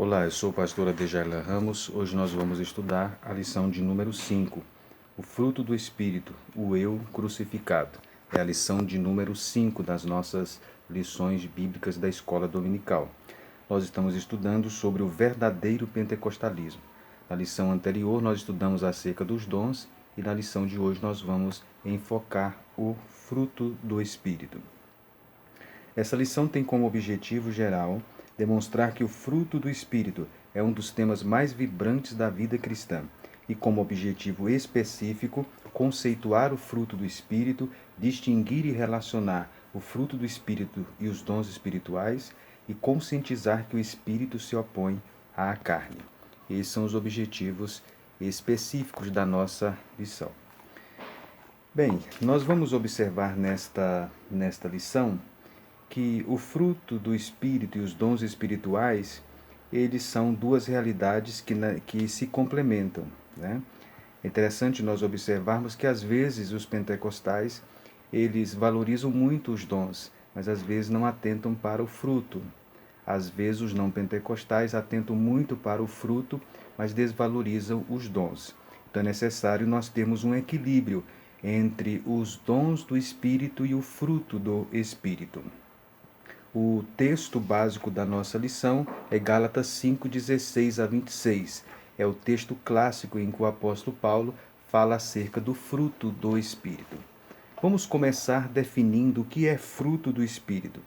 Olá, eu sou o pastor Adjaila Ramos. Hoje nós vamos estudar a lição de número 5, o fruto do Espírito, o eu crucificado. É a lição de número 5 das nossas lições bíblicas da escola dominical. Nós estamos estudando sobre o verdadeiro pentecostalismo. Na lição anterior nós estudamos acerca dos dons e na lição de hoje nós vamos enfocar o fruto do Espírito. Essa lição tem como objetivo geral demonstrar que o fruto do Espírito é um dos temas mais vibrantes da vida cristã e, como objetivo específico, conceituar o fruto do Espírito, distinguir e relacionar o fruto do Espírito e os dons espirituais e conscientizar que o Espírito se opõe à carne. Esses são os objetivos específicos da nossa lição. Bem, nós vamos observar nesta lição que o fruto do Espírito e os dons espirituais, eles são duas realidades que se complementam, né? É interessante nós observarmos que às vezes os pentecostais, eles valorizam muito os dons, mas às vezes não atentam para o fruto. Às vezes os não pentecostais atentam muito para o fruto, mas desvalorizam os dons. Então é necessário nós termos um equilíbrio entre os dons do Espírito e o fruto do Espírito. O texto básico da nossa lição é Gálatas 5, 16 a 26. É o texto clássico em que o apóstolo Paulo fala acerca do fruto do Espírito. Vamos começar definindo o que é fruto do Espírito.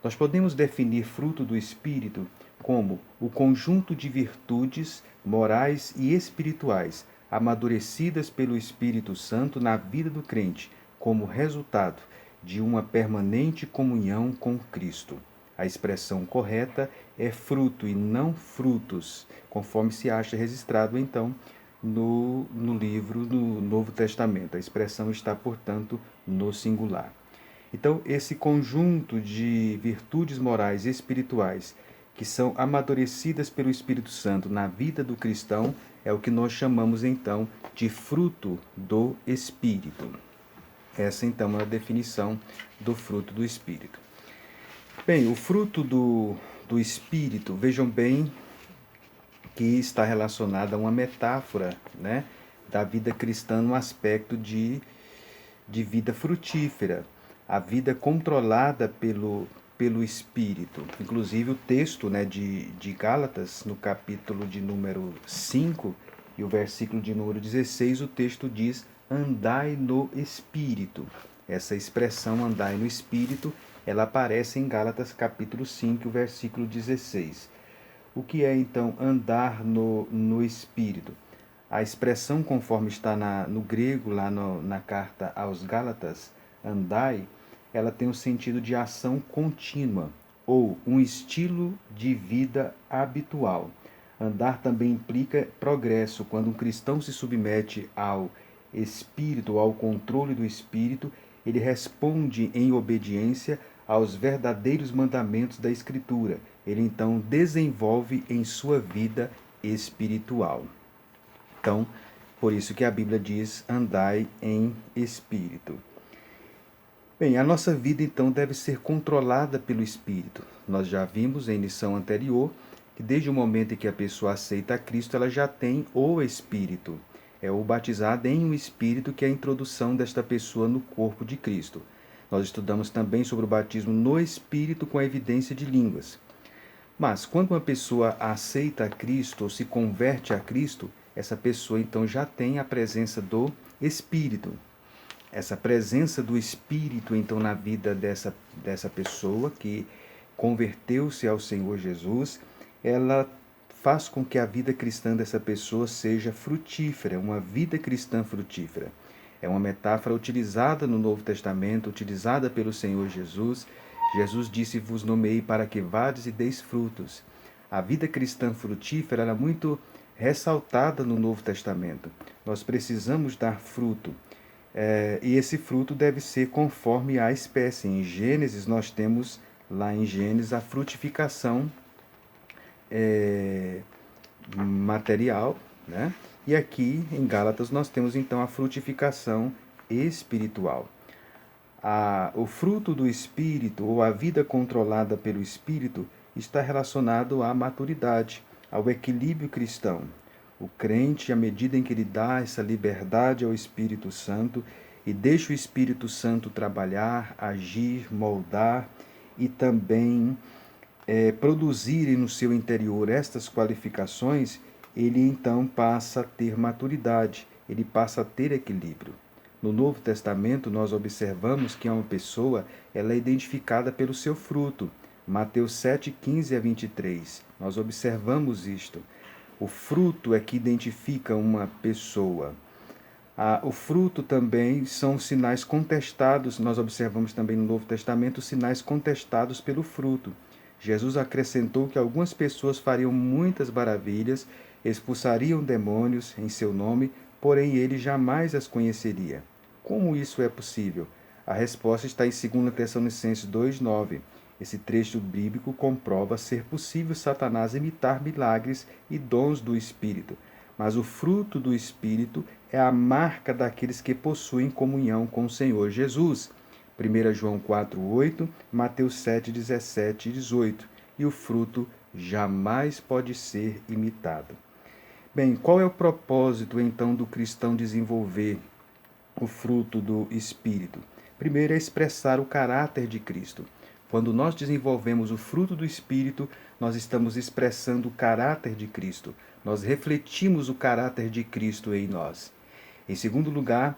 Nós podemos definir fruto do Espírito como o conjunto de virtudes morais e espirituais amadurecidas pelo Espírito Santo na vida do crente, como resultado de uma permanente comunhão com Cristo. A expressão correta é fruto e não frutos, conforme se acha registrado, então, no livro do Novo Testamento. A expressão está, portanto, no singular. Então, esse conjunto de virtudes morais e espirituais que são amadurecidas pelo Espírito Santo na vida do cristão é o que nós chamamos, então, de fruto do Espírito. Essa, então, é a definição do fruto do Espírito. Bem, o fruto do Espírito, vejam bem que está relacionado a uma metáfora, né, da vida cristã no aspecto de vida frutífera, a vida controlada pelo Espírito. Inclusive o texto, né, de Gálatas, no capítulo de número 5 e o versículo de número 16, o texto diz: andai no Espírito. Essa expressão andai no Espírito, ela aparece em Gálatas capítulo 5, versículo 16. O que é então andar no Espírito? A expressão, conforme está no grego, lá na carta aos Gálatas, andai, ela tem o sentido de ação contínua, ou um estilo de vida habitual. Andar também implica progresso. Quando um cristão se submete ao Espírito, ao controle do Espírito, ele responde em obediência aos verdadeiros mandamentos da Escritura. Ele então desenvolve em sua vida espiritual. Então, por isso que a Bíblia diz: andai em espírito. Bem, a nossa vida então deve ser controlada pelo Espírito. Nós já vimos em lição anterior que desde o momento em que a pessoa aceita a Cristo, ela já tem o Espírito. É o batizado em um Espírito, que é a introdução desta pessoa no corpo de Cristo. Nós estudamos também sobre o batismo no Espírito com a evidência de línguas. Mas quando uma pessoa aceita a Cristo ou se converte a Cristo, essa pessoa então já tem a presença do Espírito. Essa presença do Espírito, então, na vida dessa pessoa que converteu-se ao Senhor Jesus, ela faz com que a vida cristã dessa pessoa seja frutífera, uma vida cristã frutífera. É uma metáfora utilizada no Novo Testamento, utilizada pelo Senhor Jesus. Jesus disse: vos nomeei para que vades e deis frutos. A vida cristã frutífera é muito ressaltada no Novo Testamento. Nós precisamos dar fruto. E esse fruto deve ser conforme a espécie. Em Gênesis, nós temos lá em Gênesis a frutificação material, né? E aqui em Gálatas nós temos então a frutificação espiritual. O fruto do Espírito, ou a vida controlada pelo Espírito, está relacionado à maturidade, ao equilíbrio cristão. O crente, à medida em que ele dá essa liberdade ao Espírito Santo e deixa o Espírito Santo trabalhar, agir, moldar e também produzir no seu interior estas qualificações, ele então passa a ter maturidade, ele passa a ter equilíbrio. No Novo Testamento, nós observamos que uma pessoa ela é identificada pelo seu fruto. Mateus 7, 15 a 23. Nós observamos isto. O fruto é que identifica uma pessoa. O fruto também são sinais contestados. Nós observamos também no Novo Testamento sinais contestados pelo fruto. Jesus acrescentou que algumas pessoas fariam muitas maravilhas, expulsariam demônios em seu nome, porém ele jamais as conheceria. Como isso é possível? A resposta está em 2 Tessalonicenses 2,9. Esse trecho bíblico comprova ser possível Satanás imitar milagres e dons do Espírito, mas o fruto do Espírito é a marca daqueles que possuem comunhão com o Senhor Jesus. 1 João 4,8, Mateus 7, 17 e 18. E o fruto jamais pode ser imitado. Bem, qual é o propósito então do cristão desenvolver o fruto do Espírito? Primeiro é expressar o caráter de Cristo. Quando nós desenvolvemos o fruto do Espírito, nós estamos expressando o caráter de Cristo. Nós refletimos o caráter de Cristo em nós. Em segundo lugar,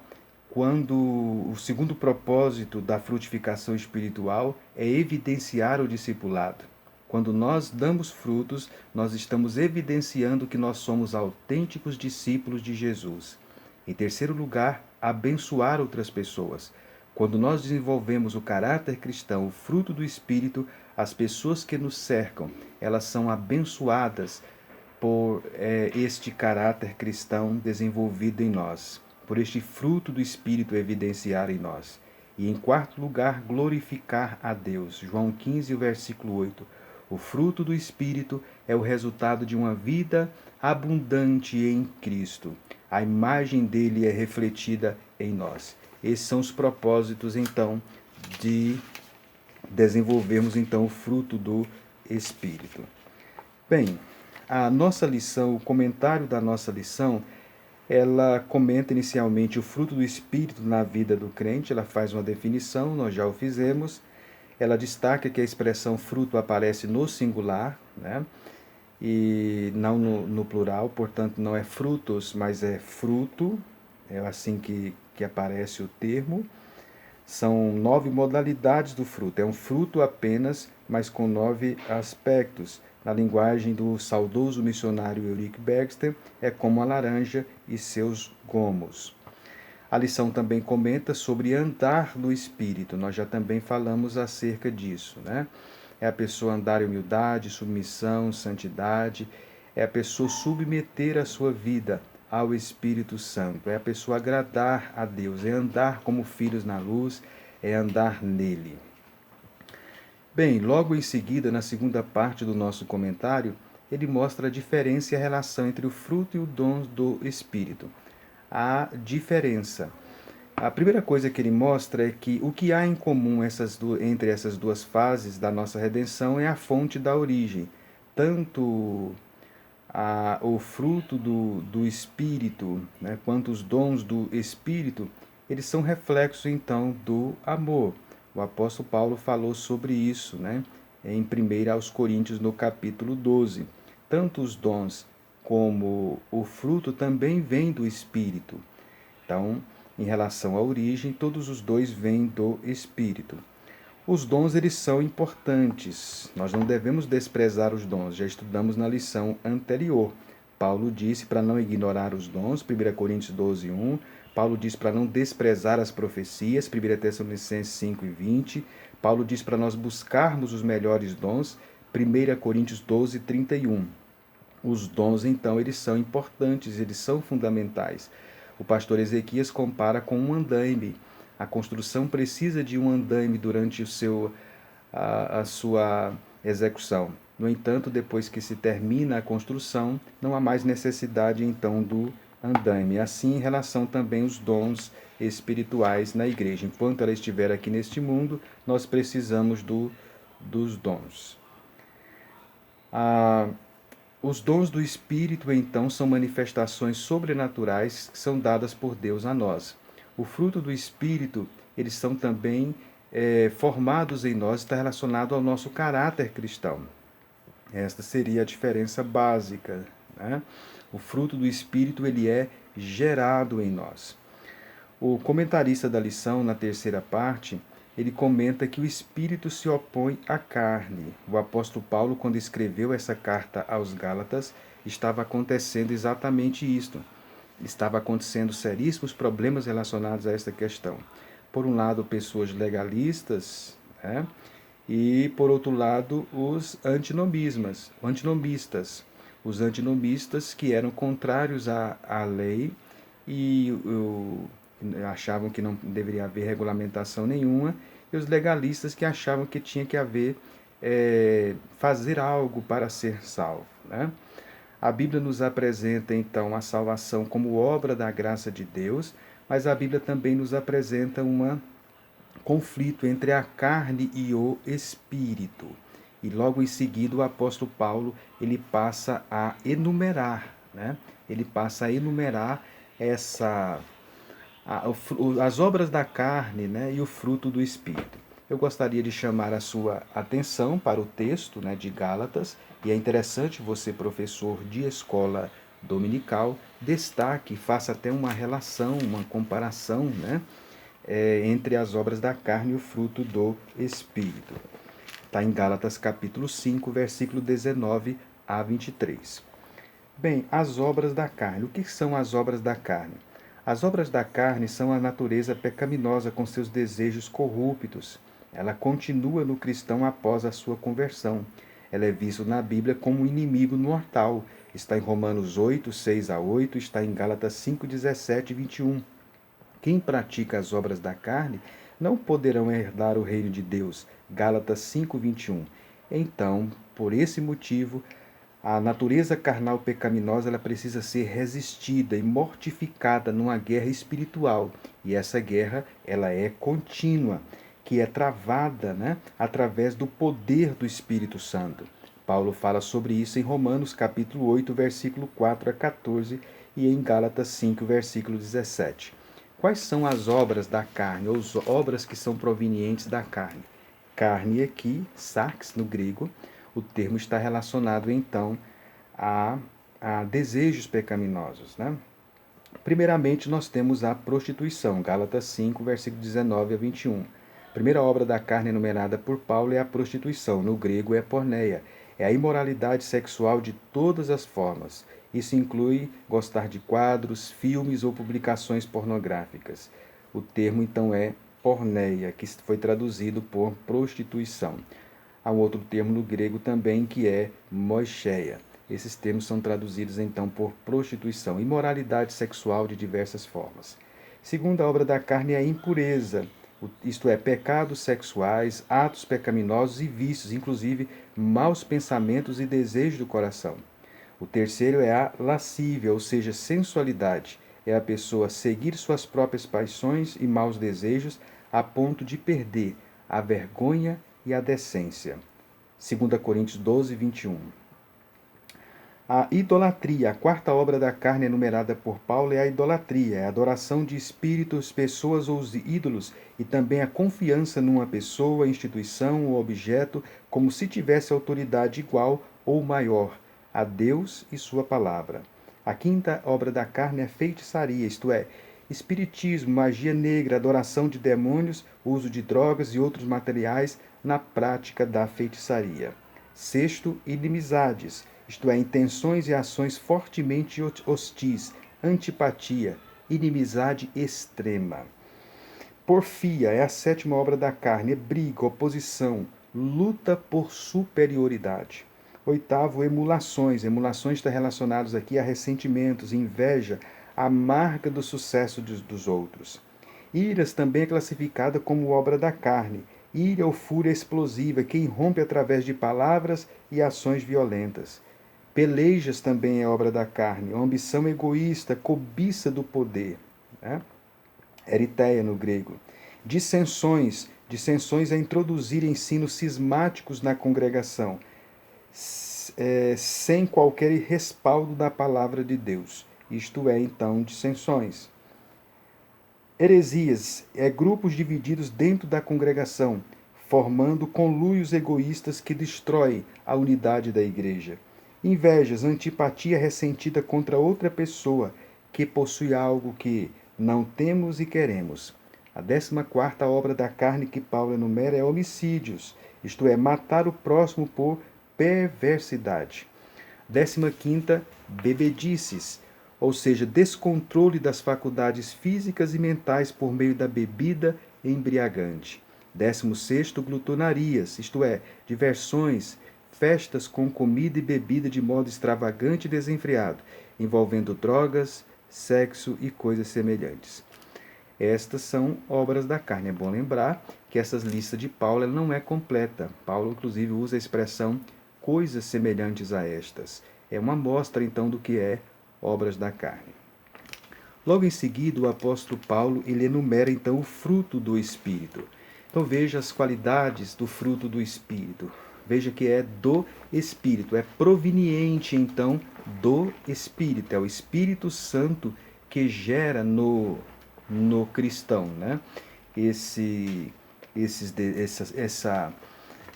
o segundo propósito da frutificação espiritual é evidenciar o discipulado. Quando nós damos frutos, nós estamos evidenciando que nós somos autênticos discípulos de Jesus. Em terceiro lugar, abençoar outras pessoas. Quando nós desenvolvemos o caráter cristão, o fruto do Espírito, as pessoas que nos cercam, elas são abençoadas por este caráter cristão desenvolvido em nós, por este fruto do Espírito evidenciar em nós. E em quarto lugar, glorificar a Deus. João 15, versículo 8. O fruto do Espírito é o resultado de uma vida abundante em Cristo. A imagem dele é refletida em nós. Esses são os propósitos, então, de desenvolvermos, então, o fruto do Espírito. Bem, a nossa lição, o comentário da nossa lição, ela comenta inicialmente o fruto do Espírito na vida do crente, ela faz uma definição, nós já o fizemos. Ela destaca que a expressão fruto aparece no singular, né? E não no plural, portanto não é frutos, mas é fruto, é assim que aparece o termo. São 9 modalidades do fruto, é um fruto apenas, mas com 9 aspectos. Na linguagem do saudoso missionário Ulrich Baxter, é como a laranja e seus gomos. A lição também comenta sobre andar no Espírito. Nós já também falamos acerca disso, né? É a pessoa andar em humildade, submissão, santidade. É a pessoa submeter a sua vida ao Espírito Santo. É a pessoa agradar a Deus. É andar como filhos na luz. É andar nele. Bem, logo em seguida, na segunda parte do nosso comentário, ele mostra a diferença e a relação entre o fruto e o dom do Espírito. A diferença. A primeira coisa que ele mostra é que o que há em comum entre essas duas fases da nossa redenção é a fonte da origem. Tanto o fruto do Espírito, né, quanto os dons do Espírito, eles são reflexos então do amor. O apóstolo Paulo falou sobre isso, né, em 1 aos Coríntios, no capítulo 12. Tanto os dons como o fruto também vêm do Espírito. Então, em relação à origem, todos os dois vêm do Espírito. Os dons, eles são importantes. Nós não devemos desprezar os dons. Já estudamos na lição anterior. Paulo disse para não ignorar os dons, 1 Coríntios 12, 1. Paulo diz para não desprezar as profecias, 1 Tessalonicenses 5 e 20. Paulo diz para nós buscarmos os melhores dons, 1 Coríntios 12, 31. Os dons, então, eles são importantes, eles são fundamentais. O pastor Ezequias compara com um andaime. A construção precisa de um andaime durante a sua execução. No entanto, depois que se termina a construção, não há mais necessidade, então, do andaime. Assim, em relação também aos dons espirituais na igreja. Enquanto ela estiver aqui neste mundo, nós precisamos dos dons. Os dons do Espírito, então, são manifestações sobrenaturais que são dadas por Deus a nós. O fruto do Espírito, eles são também formados em nós, está relacionado ao nosso caráter cristão. Esta seria a diferença básica, né? O fruto do Espírito, ele é gerado em nós. O comentarista da lição, na terceira parte, ele comenta que o Espírito se opõe à carne. O apóstolo Paulo, quando escreveu essa carta aos Gálatas, estava acontecendo exatamente isto. Estava acontecendo seríssimos problemas relacionados a esta questão. Por um lado, pessoas legalistas, né? E, por outro lado, os antinomistas. Os antinomistas que eram contrários à lei e achavam que não deveria haver regulamentação nenhuma, e os legalistas que achavam que tinha que haver, fazer algo para ser salvo, né? A Bíblia nos apresenta, então, a salvação como obra da graça de Deus, mas a Bíblia também nos apresenta um conflito entre a carne e o espírito. E logo em seguida o apóstolo Paulo, ele passa a enumerar, né? Ele passa a enumerar as obras da carne, né, e o fruto do Espírito. Eu gostaria de chamar a sua atenção para o texto, né, de Gálatas, e é interessante você, professor de escola dominical, destaque, faça até uma relação, uma comparação, né, entre as obras da carne e o fruto do Espírito. Está em Gálatas capítulo 5, versículo 19 a 23. Bem, as obras da carne. O que são as obras da carne? As obras da carne são a natureza pecaminosa com seus desejos corruptos. Ela continua no cristão após a sua conversão. Ela é vista na Bíblia como um inimigo mortal. Está em Romanos 8, 6 a 8, está em Gálatas 5, 17 e 21. Quem pratica as obras da carne não poderão herdar o reino de Deus. Gálatas 5, 21. Então, por esse motivo, a natureza carnal pecaminosa ela precisa ser resistida e mortificada numa guerra espiritual. E essa guerra ela é contínua, que é travada, né, através do poder do Espírito Santo. Paulo fala sobre isso em Romanos capítulo 8, versículo 4 a 14 e em Gálatas 5, versículo 17. Quais são as obras da carne, ou as obras que são provenientes da carne? Carne aqui, sarx no grego, o termo está relacionado então a desejos pecaminosos, né? Primeiramente, nós temos a prostituição, Gálatas 5, versículo 19 a 21. A primeira obra da carne enumerada por Paulo é a prostituição, no grego é porneia. É a imoralidade sexual de todas as formas. Isso inclui gostar de quadros, filmes ou publicações pornográficas. O termo então é porneia, que foi traduzido por prostituição. Há um outro termo no grego também que é moicheia. Esses termos são traduzidos então por prostituição, imoralidade sexual de diversas formas. Segunda obra da carne é a impureza, isto é, pecados sexuais, atos pecaminosos e vícios, inclusive maus pensamentos e desejos do coração. O terceiro é a lascívia, ou seja, sensualidade. É a pessoa seguir suas próprias paixões e maus desejos a ponto de perder a vergonha e a decência. 2 Coríntios 12, 21. A idolatria, a quarta obra da carne enumerada por Paulo é a idolatria, é a adoração de espíritos, pessoas ou ídolos e também a confiança numa pessoa, instituição ou objeto como se tivesse autoridade igual ou maior a Deus e sua palavra. A quinta obra da carne é feitiçaria, isto é, espiritismo, magia negra, adoração de demônios, uso de drogas e outros materiais na prática da feitiçaria. Sexto, inimizades, isto é, intenções e ações fortemente hostis, antipatia, inimizade extrema. Porfia é a sétima obra da carne, é briga, oposição, luta por superioridade. Oitavo, emulações. Emulações estão relacionadas aqui a ressentimentos, inveja, amarga do sucesso dos outros. Iras também é classificada como obra da carne. Ira ou fúria explosiva, que irrompe através de palavras e ações violentas. Pelejas também é obra da carne, uma ambição egoísta, cobiça do poder. Né? Eritéia no grego. Dissensões é introduzir ensinos cismáticos na congregação. sem qualquer respaldo da palavra de Deus. Isto é, então, dissensões. Heresias grupos divididos dentro da congregação, formando conluios egoístas que destroem a unidade da igreja. Invejas, antipatia ressentida contra outra pessoa que possui algo que não temos e queremos. A 14ª obra da carne que Paulo enumera é homicídios, isto é, matar o próximo por perversidade. 15ª, bebedices, ou seja, descontrole das faculdades físicas e mentais por meio da bebida embriagante. 16º, glutonarias, isto é, diversões, festas com comida e bebida de modo extravagante e desenfreado, envolvendo drogas, sexo e coisas semelhantes. Estas são obras da carne. É bom lembrar que essa lista de Paulo não é completa. Paulo, inclusive, usa a expressão coisas semelhantes a estas. É uma amostra, então, do que é obras da carne. Logo em seguida, o apóstolo Paulo ele enumera, então, o fruto do Espírito. Então, veja as qualidades do fruto do Espírito. Veja que é do Espírito, é proveniente, então, do Espírito. É o Espírito Santo que gera no cristão, né?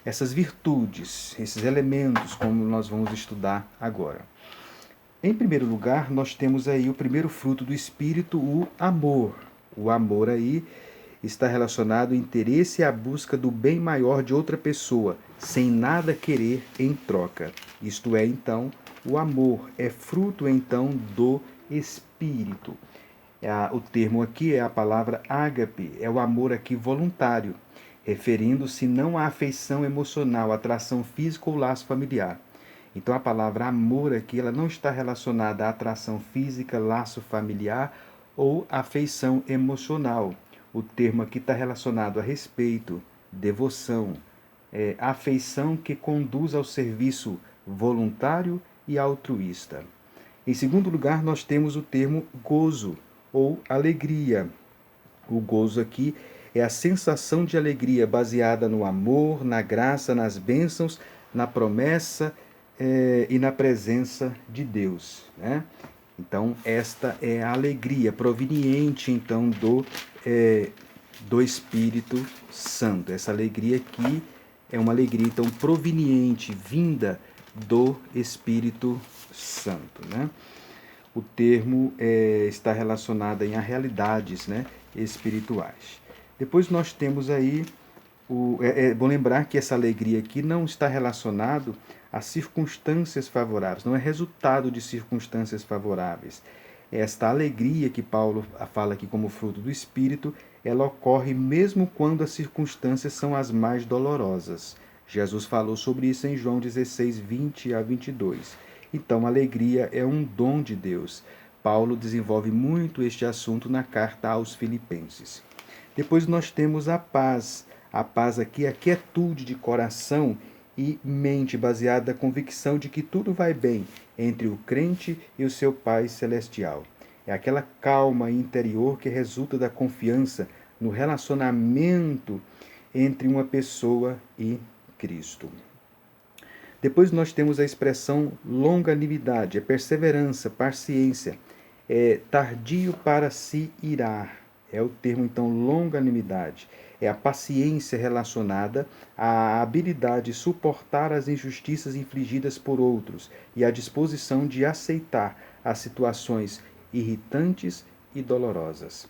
Essas virtudes, esses elementos, como nós vamos estudar agora. Em primeiro lugar, nós temos aí o primeiro fruto do Espírito, o amor. O amor aí está relacionado ao interesse e à busca do bem maior de outra pessoa, sem nada querer em troca. Isto é, então, o amor é fruto, então, do Espírito. O termo aqui é a palavra ágape, é o amor aqui voluntário, referindo-se não à afeição emocional, atração física ou laço familiar. Então a palavra amor aqui ela não está relacionada à atração física, laço familiar ou afeição emocional. O termo aqui está relacionado a respeito, devoção, afeição que conduz ao serviço voluntário e altruísta. Em segundo lugar, nós temos o termo gozo ou alegria. O gozo aqui é a sensação de alegria baseada no amor, na graça, nas bênçãos, na promessa e na presença de Deus, né? Então, esta é a alegria proveniente, então, do Espírito Santo. Essa alegria aqui é uma alegria, então, proveniente, vinda do Espírito Santo, né? O termo está relacionado a realidades, né, espirituais. Depois nós temos aí, é bom lembrar que essa alegria aqui não está relacionado a circunstâncias favoráveis, não é resultado de circunstâncias favoráveis. Esta alegria que Paulo fala aqui como fruto do Espírito, ela ocorre mesmo quando as circunstâncias são as mais dolorosas. Jesus falou sobre isso em João 16, 20 a 22. Então, a alegria é um dom de Deus. Paulo desenvolve muito este assunto na carta aos Filipenses. Depois nós temos a paz. A paz aqui é a quietude de coração e mente, baseada na convicção de que tudo vai bem entre o crente e o seu Pai Celestial. É aquela calma interior que resulta da confiança no relacionamento entre uma pessoa e Cristo. Depois nós temos a expressão longanimidade, é perseverança, paciência, é tardio para se irar. É o termo, então, longanimidade. É a paciência relacionada à habilidade de suportar as injustiças infligidas por outros e à disposição de aceitar as situações irritantes e dolorosas.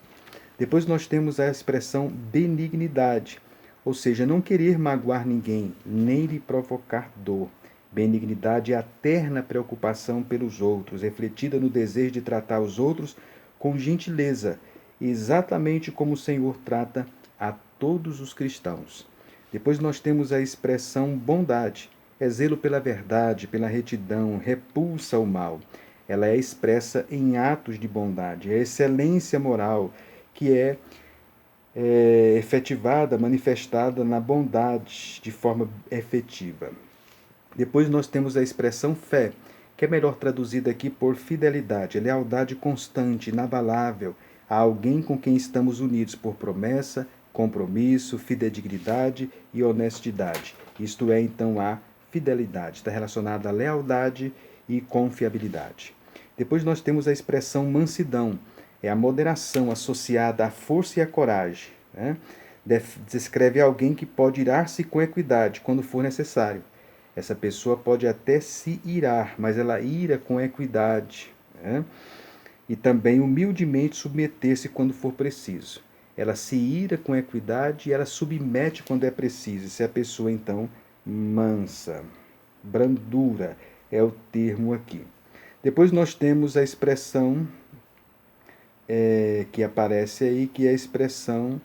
Depois nós temos a expressão benignidade, ou seja, não querer magoar ninguém, nem lhe provocar dor. Benignidade é a terna preocupação pelos outros, refletida no desejo de tratar os outros com gentileza, exatamente como o Senhor trata a todos os cristãos. Depois nós temos a expressão bondade, é zelo pela verdade, pela retidão, repulsa ao mal. Ela é expressa em atos de bondade, é excelência moral, que é efetivada, manifestada na bondade de forma efetiva. Depois nós temos a expressão fé, que é melhor traduzida aqui por fidelidade, lealdade constante, inabalável a alguém com quem estamos unidos por promessa, compromisso, fidedignidade e honestidade. Isto é, então, a fidelidade, está relacionado à lealdade e confiabilidade. Depois nós temos a expressão mansidão, é a moderação associada à força e à coragem, né? Descreve alguém que pode irar-se com equidade quando for necessário. Essa pessoa pode até se irar, mas ela ira com equidade, né? E também humildemente submeter-se quando for preciso. Ela se ira com equidade e ela submete quando é preciso. Isso é a pessoa, então, mansa. Brandura é o termo aqui. Depois nós temos a expressão que aparece aí, que é a expressão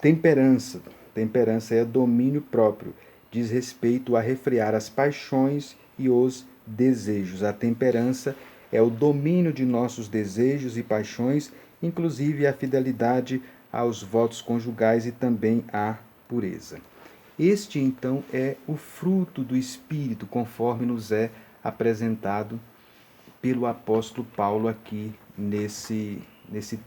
temperança. Temperança é domínio próprio. Diz respeito a refrear as paixões e os desejos. A temperança é o domínio de nossos desejos e paixões, inclusive a fidelidade aos votos conjugais e também a pureza. Este, então, é o fruto do Espírito, conforme nos é apresentado pelo apóstolo Paulo aqui nesse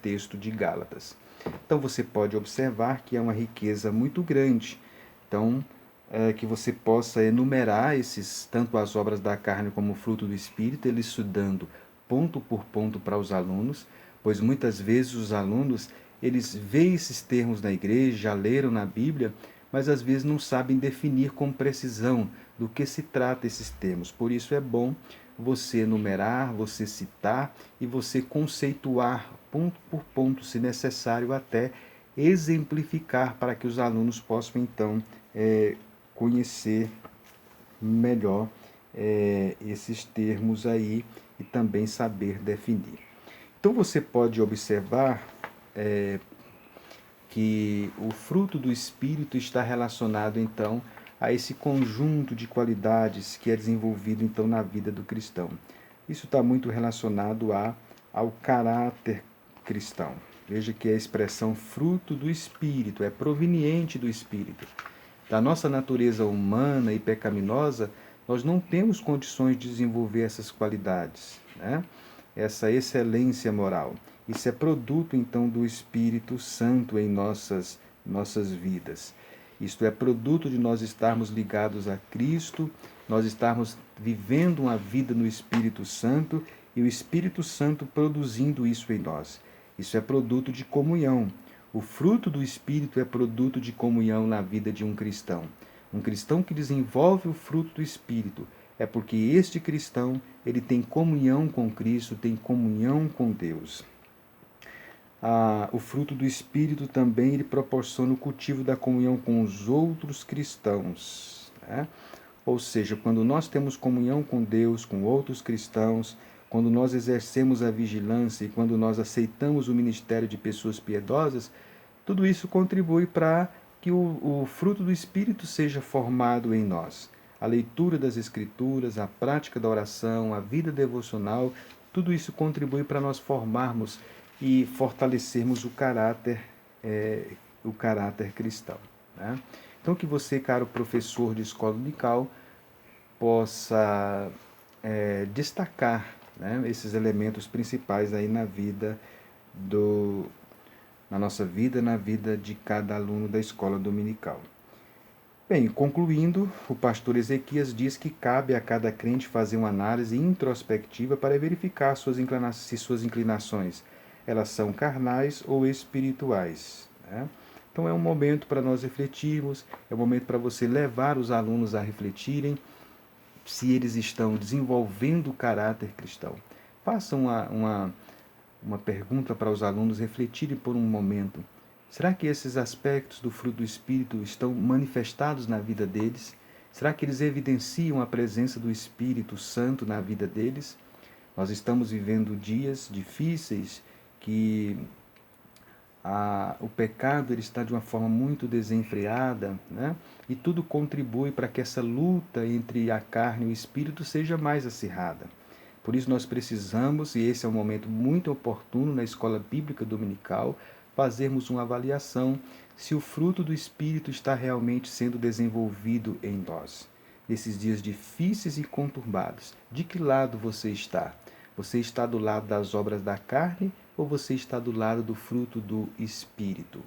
texto de Gálatas. Então, você pode observar que é uma riqueza muito grande. Então, que você possa enumerar tanto as obras da carne como o fruto do Espírito, ele estudando ponto por ponto para os alunos, pois muitas vezes os alunos, eles veem esses termos na igreja, já leram na Bíblia, mas às vezes não sabem definir com precisão do que se trata esses termos. Por isso é bom você enumerar, você citar e você conceituar ponto por ponto, se necessário, até exemplificar para que os alunos possam então conhecer melhor esses termos aí e também saber definir. Então você pode observar que o fruto do Espírito está relacionado então a esse conjunto de qualidades que é desenvolvido então na vida do cristão. Isso está muito relacionado ao caráter cristão. Veja que a expressão fruto do Espírito é proveniente do Espírito. Da nossa natureza humana e pecaminosa, nós não temos condições de desenvolver essas qualidades, né? Essa excelência moral. Isso é produto, então, do Espírito Santo em nossas vidas. Isto é produto de nós estarmos ligados a Cristo, nós estarmos vivendo uma vida no Espírito Santo e o Espírito Santo produzindo isso em nós. Isso é produto de comunhão. O fruto do Espírito é produto de comunhão na vida de um cristão. Um cristão que desenvolve o fruto do Espírito é porque este cristão ele tem comunhão com Cristo, tem comunhão com Deus. O fruto do Espírito também ele proporciona o cultivo da comunhão com os outros cristãos, né? Ou seja, quando nós temos comunhão com Deus, com outros cristãos, quando nós exercemos a vigilância e quando nós aceitamos o ministério de pessoas piedosas, tudo isso contribui para que o fruto do Espírito seja formado em nós. A leitura das Escrituras, a prática da oração, a vida devocional, tudo isso contribui para nós formarmos e fortalecermos o caráter cristão, né? Então que você, caro professor de escola dominical, possa destacar, né, esses elementos principais aí na nossa vida, na vida de cada aluno da escola dominical. Bem, concluindo, o pastor Ezequias diz que cabe a cada crente fazer uma análise introspectiva para verificar se suas inclinações elas são carnais ou espirituais, né? Então é um momento para nós refletirmos, é um momento para você levar os alunos a refletirem se eles estão desenvolvendo o caráter cristão. Faça uma pergunta para os alunos refletirem por um momento. Será que esses aspectos do fruto do Espírito estão manifestados na vida deles? Será que eles evidenciam a presença do Espírito Santo na vida deles? Nós estamos vivendo dias difíceis que o pecado ele está de uma forma muito desenfreada, né? E tudo contribui para que essa luta entre a carne e o Espírito seja mais acirrada. Por isso nós precisamos, e esse é um momento muito oportuno na escola bíblica dominical, fazermos uma avaliação se o fruto do Espírito está realmente sendo desenvolvido em nós. Nesses dias difíceis e conturbados, de que lado você está? Você está do lado das obras da carne ou você está do lado do fruto do Espírito?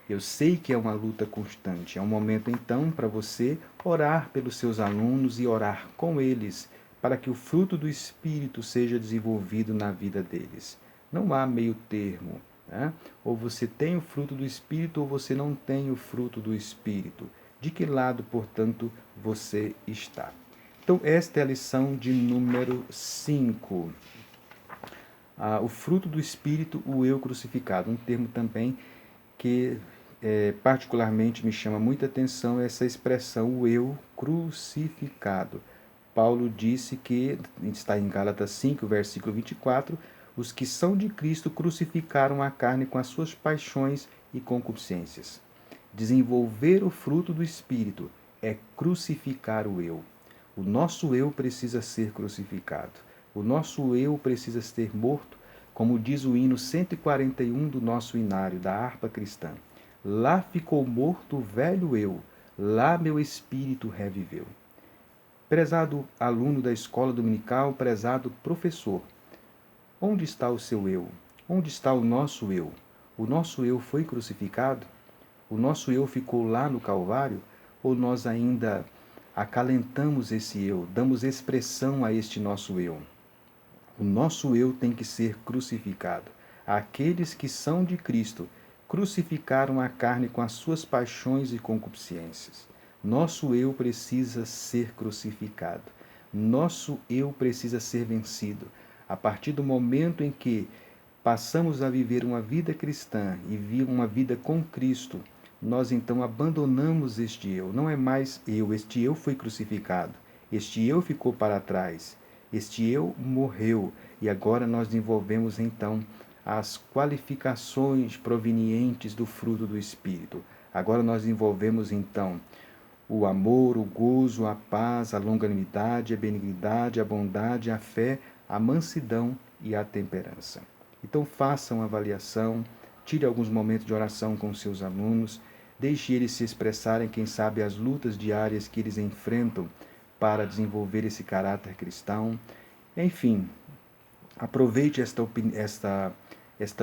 Eu sei que é uma luta constante. É um momento, então, para você orar pelos seus alunos e orar com eles, para que o fruto do Espírito seja desenvolvido na vida deles. Não há meio termo, né? Ou você tem o fruto do Espírito ou você não tem o fruto do Espírito. De que lado, portanto, você está? Então, esta é a lição de número 5. O fruto do Espírito, o eu crucificado. Um termo também que particularmente me chama muita atenção, essa expressão, o eu crucificado. Paulo disse que, está em Gálatas 5, versículo 24, os que são de Cristo crucificaram a carne com as suas paixões e concupiscências. Desenvolver o fruto do Espírito é crucificar o eu. O nosso eu precisa ser crucificado. O nosso eu precisa ser morto, como diz o hino 141 do nosso inário, da harpa cristã. Lá ficou morto o velho eu, lá meu espírito reviveu. Prezado aluno da escola dominical, prezado professor, onde está o seu eu? Onde está o nosso eu? O nosso eu foi crucificado? O nosso eu ficou lá no Calvário? Ou nós ainda acalentamos esse eu, damos expressão a este nosso eu? O nosso eu tem que ser crucificado. Aqueles que são de Cristo crucificaram a carne com as suas paixões e concupiscências. Nosso eu precisa ser crucificado. Nosso eu precisa ser vencido. A partir do momento em que passamos a viver uma vida cristã e uma vida com Cristo, nós então abandonamos este eu. Não é mais eu, este eu foi crucificado. Este eu ficou para trás. Este eu morreu e agora nós desenvolvemos então as qualificações provenientes do fruto do Espírito. Agora nós desenvolvemos então o amor, o gozo, a paz, a longanimidade, a benignidade, a bondade, a fé, a mansidão e a temperança. Então faça uma avaliação, tire alguns momentos de oração com seus alunos, deixe eles se expressarem, quem sabe, as lutas diárias que eles enfrentam para desenvolver esse caráter cristão. Enfim, aproveite esta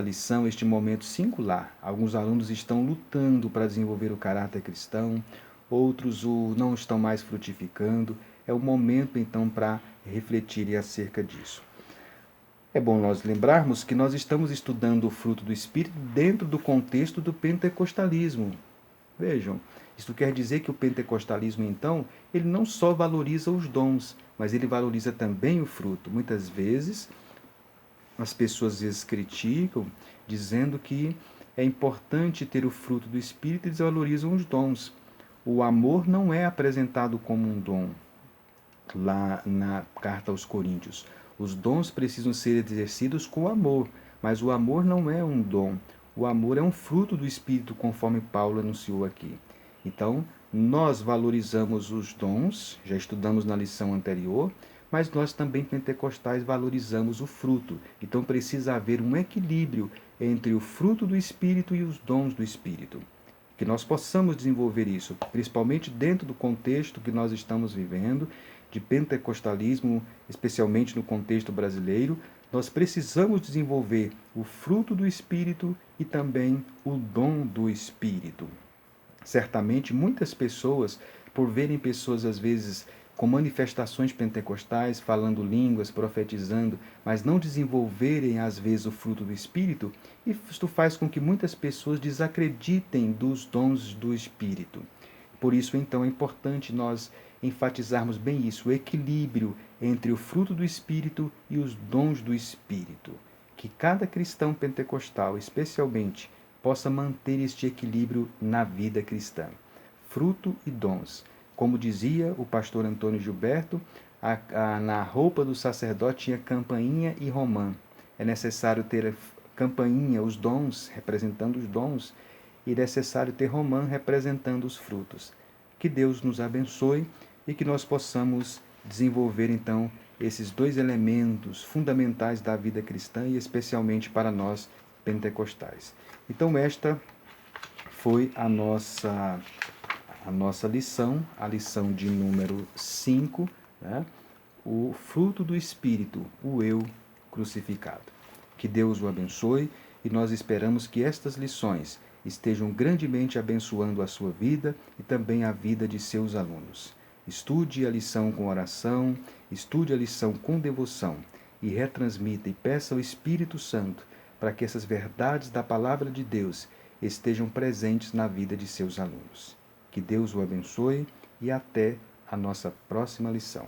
lição, este momento singular. Alguns alunos estão lutando para desenvolver o caráter cristão, outros não estão mais frutificando. É o momento, então, para refletirem acerca disso. É bom nós lembrarmos que nós estamos estudando o fruto do Espírito dentro do contexto do pentecostalismo. Vejam, isso quer dizer que o pentecostalismo, então, ele não só valoriza os dons, mas ele valoriza também o fruto. Muitas vezes, as pessoas às vezes criticam, dizendo que é importante ter o fruto do Espírito e desvalorizam os dons. O amor não é apresentado como um dom lá na carta aos Coríntios. Os dons precisam ser exercidos com amor, mas o amor não é um dom. O amor é um fruto do Espírito, conforme Paulo anunciou aqui. Então, nós valorizamos os dons, já estudamos na lição anterior, mas nós também, pentecostais, valorizamos o fruto. Então, precisa haver um equilíbrio entre o fruto do Espírito e os dons do Espírito. Que nós possamos desenvolver isso, principalmente dentro do contexto que nós estamos vivendo, de pentecostalismo, especialmente no contexto brasileiro. Nós precisamos desenvolver o fruto do Espírito e também o dom do Espírito. Certamente, muitas pessoas, por verem pessoas, às vezes, com manifestações pentecostais, falando línguas, profetizando, mas não desenvolverem, às vezes, o fruto do Espírito, isto faz com que muitas pessoas desacreditem dos dons do Espírito. Por isso, então, é importante nós enfatizarmos bem isso, o equilíbrio entre o fruto do Espírito e os dons do Espírito. Que cada cristão pentecostal, especialmente, possa manter este equilíbrio na vida cristã. Fruto e dons. Como dizia o pastor Antônio Gilberto, na roupa do sacerdote tinha campainha e romã. É necessário ter campainha, os dons, representando os dons, e é necessário ter romã representando os frutos. Que Deus nos abençoe e que nós possamos desenvolver, então, esses dois elementos fundamentais da vida cristã e especialmente para nós pentecostais. Então, esta foi a nossa lição, a lição de número 5, né? O fruto do Espírito, o eu crucificado. Que Deus o abençoe e nós esperamos que estas lições estejam grandemente abençoando a sua vida e também a vida de seus alunos. Estude a lição com oração, estude a lição com devoção e retransmita e peça ao Espírito Santo para que essas verdades da palavra de Deus estejam presentes na vida de seus alunos. Que Deus o abençoe e até a nossa próxima lição.